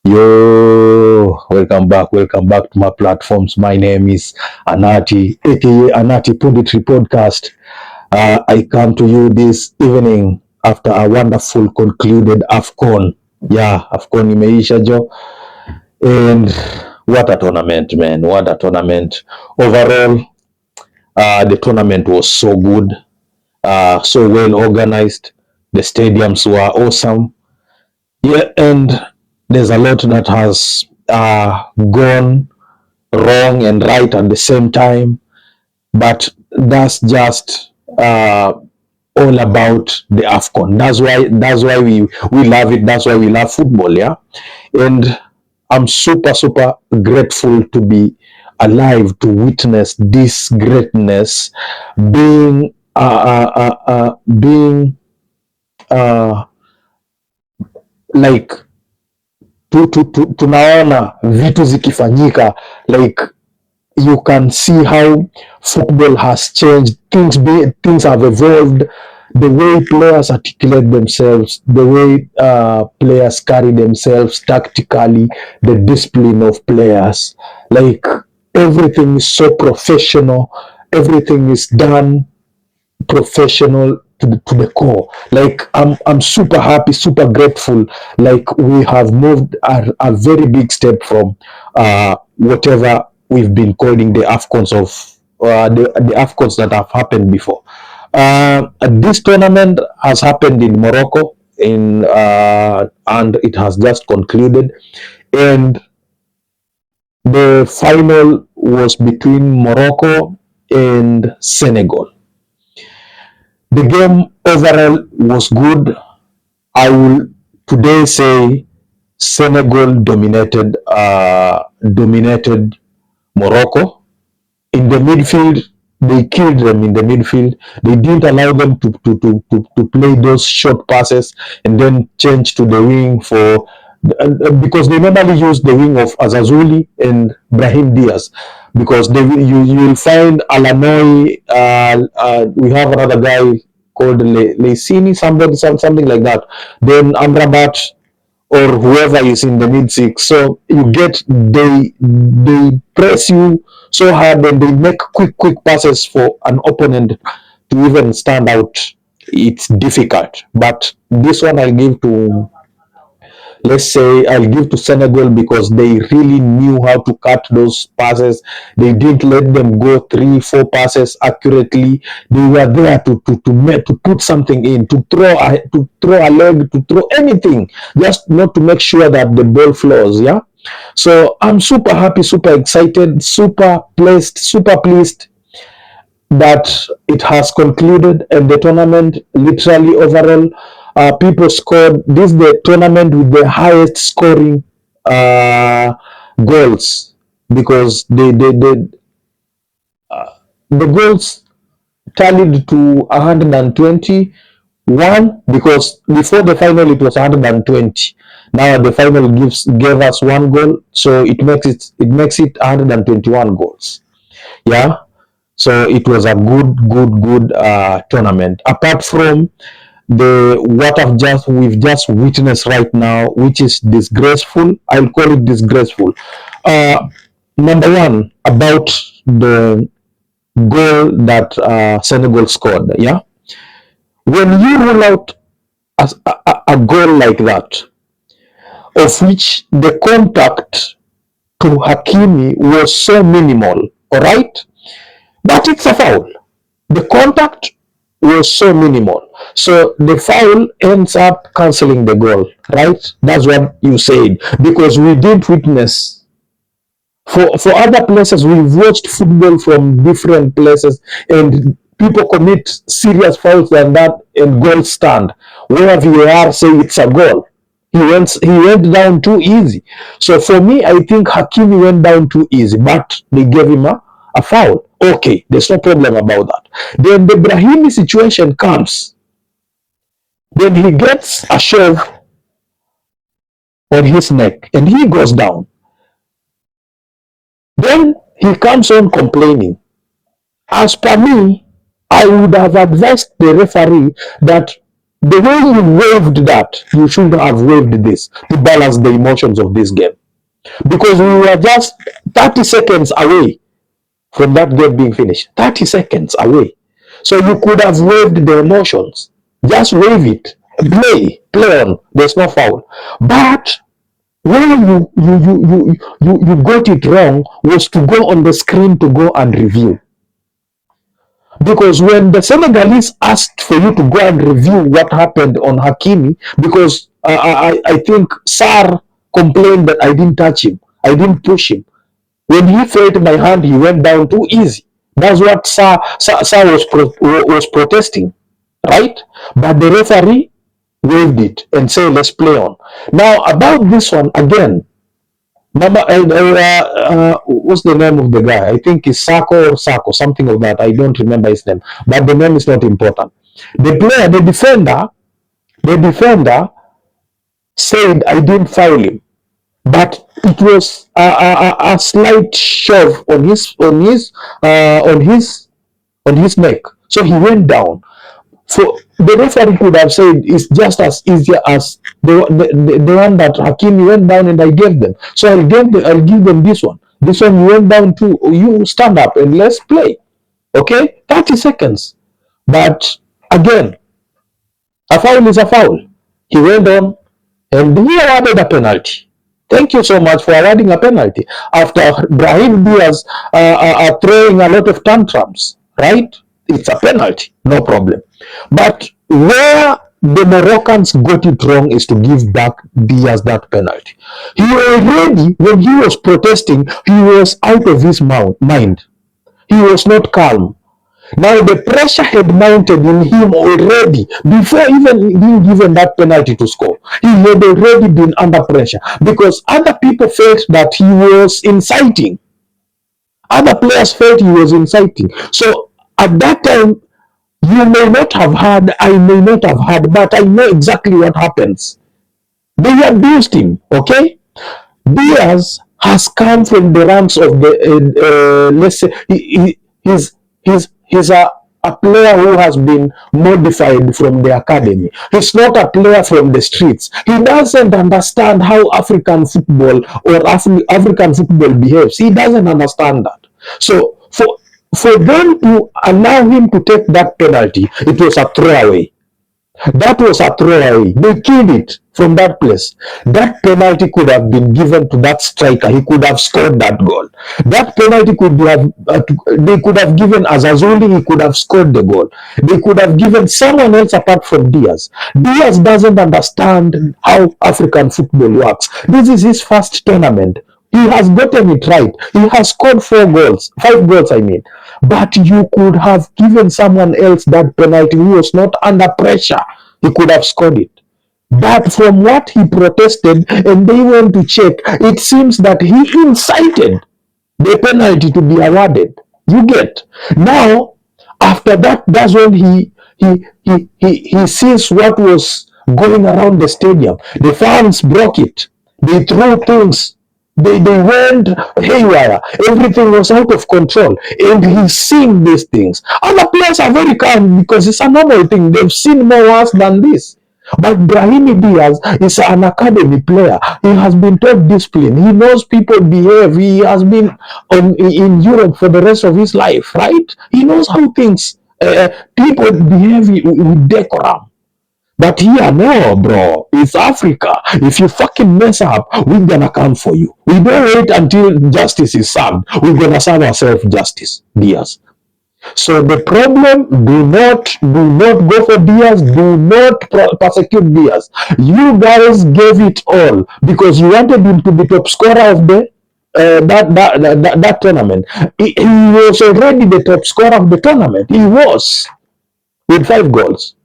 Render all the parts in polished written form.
Yo, welcome back to my platforms. My name is Anati, aka Anati Punditry Podcast. I come to you this evening after a wonderful concluded Afcon. Yeah, Afcon imeisha jo, and what a tournament, man! What a tournament! Overall, the tournament was so good, so well organized. The stadiums were awesome. Yeah, and there's a lot that has gone wrong and right at the same time, but that's just all about the Afcon. That's why we love it. That's why we love football. Yeah, and I'm super grateful to be alive to witness this greatness being uh, like tunaona vitu zikifanyika, like you can see how football has changed. Things have evolved. The way players articulate themselves, the way players carry themselves tactically, the discipline of players, like everything is so professional. Everything is done professional to the core. Like I'm super happy, super grateful. Like we have moved a very big step from whatever we've been calling the Afcons of the Afcons that have happened before. This tournament has happened in Morocco and it has just concluded, and the final was between Morocco and Senegal. The game overall was good. I will today say Senegal dominated Morocco. In the midfield, they killed them in the midfield. They didn't allow them to play those short passes and then change to the wing for because they normally use the wing of Azazuli and Brahim Diaz, because you will find Alanoi. We have another guy called Leicini, something like that. Then Amrabat or whoever is in the mid six. So you get they press you so hard and they make quick passes for an opponent to even stand out. It's difficult, but this one I give to, let's say, I'll give to Senegal because they really knew how to cut those passes. They didn't let them go 3-4 passes accurately. They were there to put something in, to throw a leg, to throw anything, just not to make sure that the ball flows. Yeah. So I'm super happy, super excited, super pleased that it has concluded, and the tournament literally overall, people scored. This is the tournament with the highest scoring uh, goals, because the goals tallied to 121, because before the final it was 120. Now the final gave us one goal, so it makes it 121 goals. Yeah. So it was a good tournament. Apart from the what we've just witnessed right now, which is disgraceful. I'll call it disgraceful. Uh, Number one, about the goal that Senegal scored. Yeah, when you roll out a goal like that, of which the contact to Hakimi was so minimal, all right, but it's a foul. The contact was so minimal. So the foul ends up cancelling the goal, right? That's what you said. Because we didn't witness. For other places, we've watched football from different places, and people commit serious fouls than that, and goals stand. Where VAR say it's a goal. He went down too easy. So for me, I think Hakimi went down too easy, but they gave him a foul. Okay, there's no problem about that. Then the Brahimi situation comes. Then he gets a shove on his neck and he goes down. Then he comes on complaining. As per me, I would have advised the referee that The way you waved that, you should have waved this to balance the emotions of this game. Because we were just 30 seconds away from that game being finished. 30 seconds away. So you could have waved the emotions. Just wave it. Play on. There's no foul. But where you got it wrong was to go on the screen to go and review. Because when the Senegalese asked for you to go and review what happened on Hakimi, because I think Sar complained that I didn't touch him, I didn't push him. When he felt my hand, he went down too easy. That's what Sar was protesting, right? But the referee waved it and said, let's play on. Now, about this one, again, what's the name of the guy? I think it's Sako, something of that. I don't remember his name, but the name is not important. The defender said I didn't foul him, but it was a slight shove on his neck, so he went down. So the referee could have said it's just as easy as the one that Hakimi went down and I gave them. So I'll give them this one. This one you went down too. You stand up and let's play. Okay? 30 seconds. But again, a foul is a foul. He went on and he awarded a penalty. Thank you so much for awarding a penalty. After Brahim Diaz throwing a lot of tantrums, right? It's a penalty, no problem. But where the Moroccans got it wrong is to give back Diaz that penalty. He already, when he was protesting, he was out of his mind. He was not calm. Now the pressure had mounted in him already before even being given that penalty to score. He had already been under pressure because other people felt that he was inciting. Other players felt he was inciting. So at that time, you may not have heard, I may not have heard, but I know exactly what happens. They abused him, okay? Diaz has come from the ranks of the, let's say, he's a player who has been modified from the academy. He's not a player from the streets. He doesn't understand how African football or African football behaves. He doesn't understand that. So for them to allow him to take that penalty, it was a throwaway. That was a throwaway. They killed it from that place. That penalty could have been given to that striker. He could have scored that goal. That penalty could have, they could have given Azazuli. He could have scored the goal. They could have given someone else apart from Diaz. Diaz doesn't understand how African football works. This is his first tournament. He has gotten it right. He has scored 5 goals, I mean. But you could have given someone else that penalty who was not under pressure. He could have scored it. But from what he protested and they went to check, it seems that he incited the penalty to be awarded. You get? Now, after that, that's when he sees what was going around the stadium. The fans broke it. They threw things. They went haywire. Everything was out of control. And he's seeing these things. Other players are very calm because it's a normal thing. They've seen more worse than this. But Brahimi Diaz is an academy player. He has been taught discipline. He knows people behave. He has been in Europe for the rest of his life, right? He knows how things, people behave with decorum. But here, no, bro. It's Africa. If you fucking mess up, we're gonna come for you. We don't wait until justice is served. We're gonna serve ourselves justice, Diaz. So the problem, do not go for Diaz. Do not persecute Diaz. You guys gave it all because you wanted him to be top scorer of the that tournament. He was already the top scorer of the tournament. He was with 5 goals.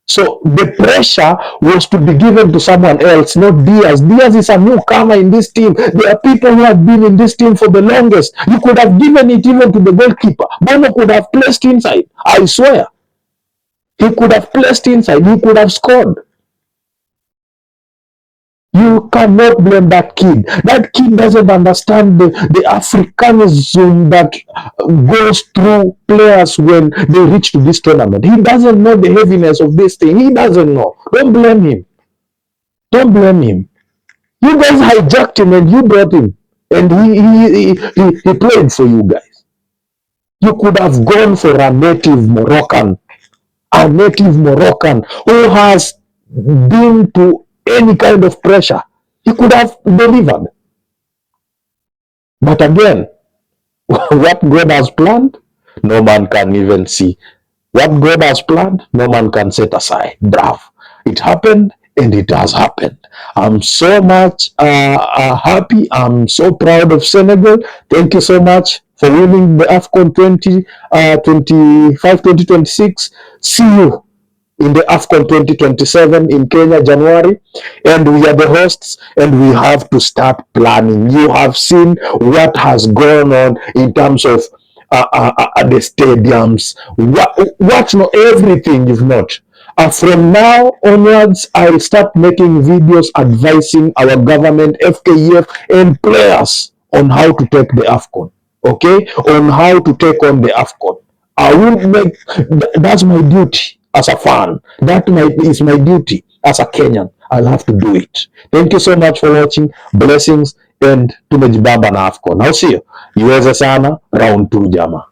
So the pressure was to be given to someone else, not Diaz. Diaz is a newcomer in this team. There are people who have been in this team for the longest. You could have given it even to the goalkeeper. Bono could have placed inside. I swear. He could have placed inside. He could have scored. You cannot blame that kid. That kid doesn't understand the Africanism that goes through players when they reach to this tournament. He doesn't know the heaviness of this thing. He doesn't know. Don't blame him. Don't blame him. You guys hijacked him and you brought him. And he played for you guys. You could have gone for a native Moroccan who has been to any kind of pressure. He could have delivered. But again, what God has planned, no man can even see. What God has planned, no man can set aside. Bravo. It happened and it has happened. I'm so much happy. I'm so proud of Senegal. Thank you so much for winning the Afcon 2026. See you in the Afcon 2027 in Kenya, January. And we are the hosts and we have to start planning. You have seen what has gone on in terms of the stadiums. What not everything is not. From now onwards, I'll start making videos advising our government, FKEF, and players on how to take the Afcon. Okay? On how to take on the Afcon. I will make, that's my duty as a fan. Is my duty as a Kenyan. I'll have to do it. Thank you so much for watching. Blessings and tumejibamba na Afcon. I'll see you. Iweze sana round 2 jama.